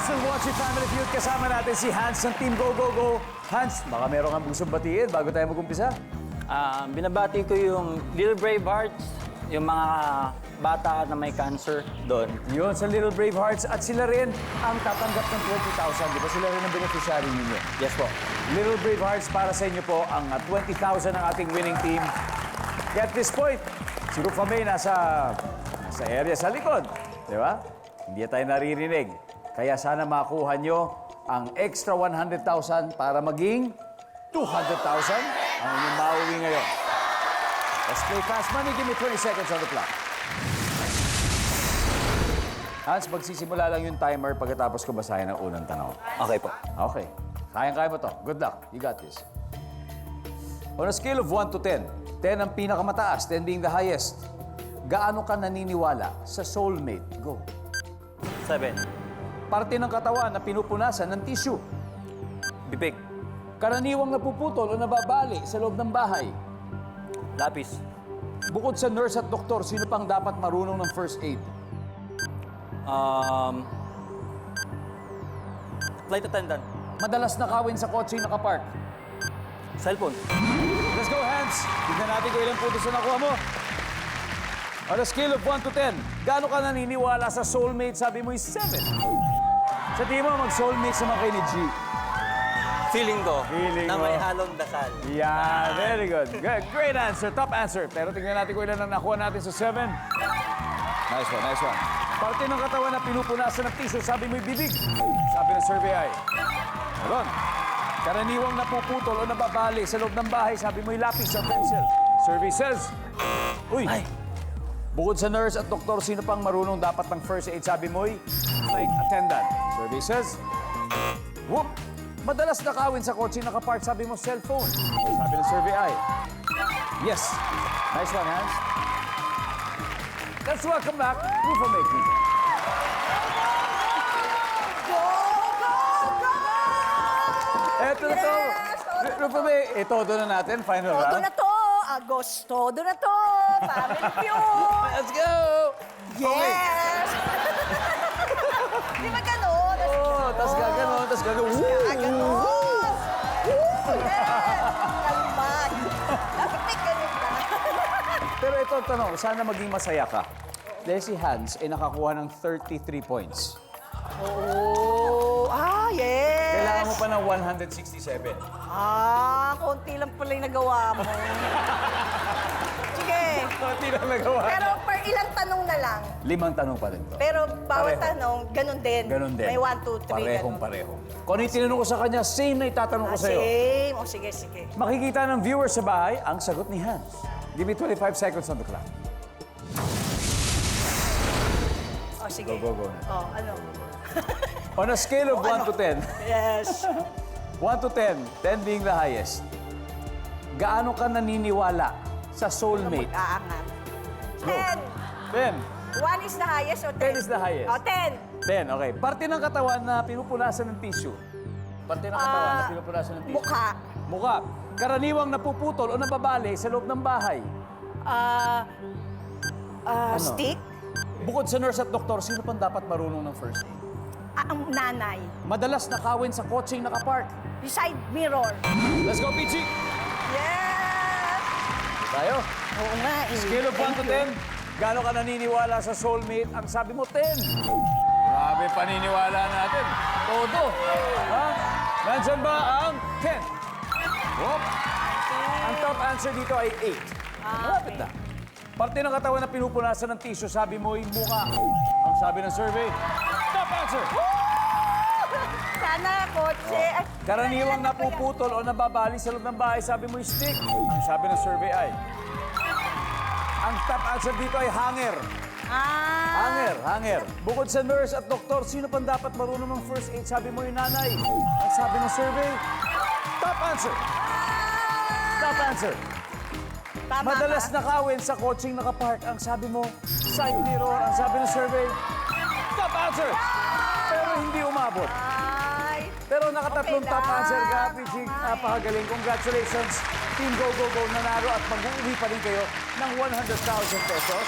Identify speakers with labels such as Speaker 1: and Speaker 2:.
Speaker 1: ng Watching Family Feud, kasama natin si Hans ng Team Go Go Go. Hans, baka meron kang gustong batiin bago tayo mag-umpisa?
Speaker 2: Binabati ko yung Little Bravehearts, yung mga bata na may cancer doon.
Speaker 1: Yun, sa Little Bravehearts. At sila rin ang tatanggap ng 20,000. Di ba sila rin ang beneficiary ninyo?
Speaker 2: Yes po.
Speaker 1: Little Bravehearts, para sa inyo po ang 20,000 ng ating winning team. Kaya at this point, si Rufa May nasa area sa likod. Di ba? Hindi tayo naririnig. Kaya sana makuha nyo ang extra 100,000 para maging 200,000 ang inyong mauwi ngayon. Let's play fast money. Give me 20 seconds on the clock. Hans, magsisimula lang yung timer pagkatapos ko basahin ang unang tanong.
Speaker 2: Okay po.
Speaker 1: Okay. Kayang-kaya mo to. Good luck. You got this. On a scale of 1 to 10, 10 ang pinakamataas, 10 being the highest, gaano ka naniniwala sa soulmate? Go.
Speaker 2: 7.
Speaker 1: Parte ng katawan na pinupunasan ng tissue.
Speaker 2: Bibig.
Speaker 1: Karaniwang napuputol o nababali sa loob ng bahay.
Speaker 2: Lapis.
Speaker 1: Bukod sa nurse at doktor, sino pang dapat marunong ng first aid?
Speaker 2: Flight attendant.
Speaker 1: Madalas nakawin sa kotse yung nakapark.
Speaker 2: Cellphone.
Speaker 1: Let's go, Hans! Tignan natin kung ilang puntos na nakuha mo. On a scale of 1 to 10, gaano ka naniniwala sa soulmate? Sabi mo 7. Sa tingin mo, mag-soulmate sa mga kay ni G.
Speaker 2: Feeling ko
Speaker 1: Feeling
Speaker 2: na
Speaker 1: mo.
Speaker 2: may halong dasal.
Speaker 1: Yeah, very good. Good. Great answer. Top answer. Pero tingnan natin kung ilan ang nakuha natin sa 7. Nice one, nice one. Parte ng katawan na pinupunasan ng tissue, sabi mo'y bibig. Sabi ng survey ay, meron. Karaniwang napuputol o nababali sa loob ng bahay, sabi mo'y lapis at pencil. Survey says, uy,
Speaker 2: Ay.
Speaker 1: bukod sa nurse at doktor, sino pang marunong dapat ng first aid, sabi mo'y flight attendant. Survey says, whoop, madalas nakawin sa kotse nakapark, sabi mo cellphone. Sabi ng survey ay, yes. Nice one, Hans. Let's welcome back Rufa May. Eto na to. Rufa May, todo na natin. Final
Speaker 3: Todo
Speaker 1: round.
Speaker 3: na to. Agosto, todo na to. Family Feud.
Speaker 1: Let's go!
Speaker 3: Yes! Di ba ganon?
Speaker 1: Oh, tas gaganon, tas gaganon.
Speaker 3: Ganon. Woo! Yes! Kalmad. Dapat may ganun na.
Speaker 1: Pero ito ang tanong, sana maging masaya ka. Dahil si Hans ay nakakuha ng 33 points.
Speaker 3: Oh, yes!
Speaker 1: Kailangan mo pa ng 167.
Speaker 3: Konti lang pala yung nagawa mo. Sige.
Speaker 1: Hindi na nagawa.
Speaker 3: Pero per ilang tanong na lang.
Speaker 1: 5 tanong pa rin to.
Speaker 3: Pero bawat
Speaker 1: Pareho.
Speaker 3: tanong, ganun din.
Speaker 1: Ganon din.
Speaker 3: May 1, 2, 3.
Speaker 1: Parehong-pareho. Kung ano yung tinanong ko sa kanya, same na itatanong ko sa'yo.
Speaker 3: Same. O, sige, sige.
Speaker 1: Makikita ng viewers sa bahay ang sagot ni Hans. Give me 25 seconds on the clock.
Speaker 3: O, sige.
Speaker 1: Go, go, go.
Speaker 3: O, ano?
Speaker 1: On a scale of 1 to 10,
Speaker 3: Yes.
Speaker 1: 1 to 10, 10 being the highest, gaano ka naniniwala sa soulmate?
Speaker 3: Aangat.
Speaker 1: Go.
Speaker 3: 10.
Speaker 1: 10.
Speaker 3: 1 is the highest o 10?
Speaker 1: 10 is the highest.
Speaker 3: O, 10.
Speaker 1: 10, okay. Parte ng katawan na pinupunasan ng tissue. Parte ng katawan na pinupunasan ng tissue.
Speaker 3: Mukha.
Speaker 1: Mukha. Karaniwang napuputol o nababali sa loob ng bahay.
Speaker 3: Stick.
Speaker 1: Bukod sa nurse at doktor, sino pang dapat marunong ng first aid?
Speaker 3: Ang nanay.
Speaker 1: Madalas nakawin sa kotseng nakapark.
Speaker 3: Side mirror.
Speaker 1: Let's go, PG!
Speaker 3: Yes!
Speaker 1: Tayo.
Speaker 3: Oo nga eh.
Speaker 1: Scale of 1 to 10, gaano ka naniniwala sa soulmate? Ang sabi mo, 10. Grabe paniniwala natin. Todo. Ha? Nandyan ba ang 10? Whoop. Ang top answer dito ay 8. Malapit na. Parte ng katawan na pinupunasan ng tissue, sabi mo, yung mukha. Ang sabi ng survey, top answer.
Speaker 3: Sana kotse. Ay,
Speaker 1: Karaniwang
Speaker 3: ano ba yan?
Speaker 1: napuputol o nababali sa loob ng bahay, sabi mo, yung stick. Ang sabi ng survey ay, ang top answer dito ay hanger. Hanger. Bukod sa nurse at doktor, sino pang dapat marunong ng first aid? Sabi mo yung nanay. Ang sabi ng survey, top answer. Top answer.
Speaker 3: Tama
Speaker 1: Madalas
Speaker 3: ka?
Speaker 1: nakawin sa coaching nakapark. Ang sabi mo, side mirror. Ang sabi ng survey, top answer. Pero hindi umabot.
Speaker 3: Ay.
Speaker 1: Pero nakatatlong
Speaker 3: Okay
Speaker 1: top
Speaker 3: lang.
Speaker 1: answer ka, Piching. Napakagaling. Congratulations. Team Go Go Go nanalo at mag-uwi pa rin kayo ng 100,000 pesos.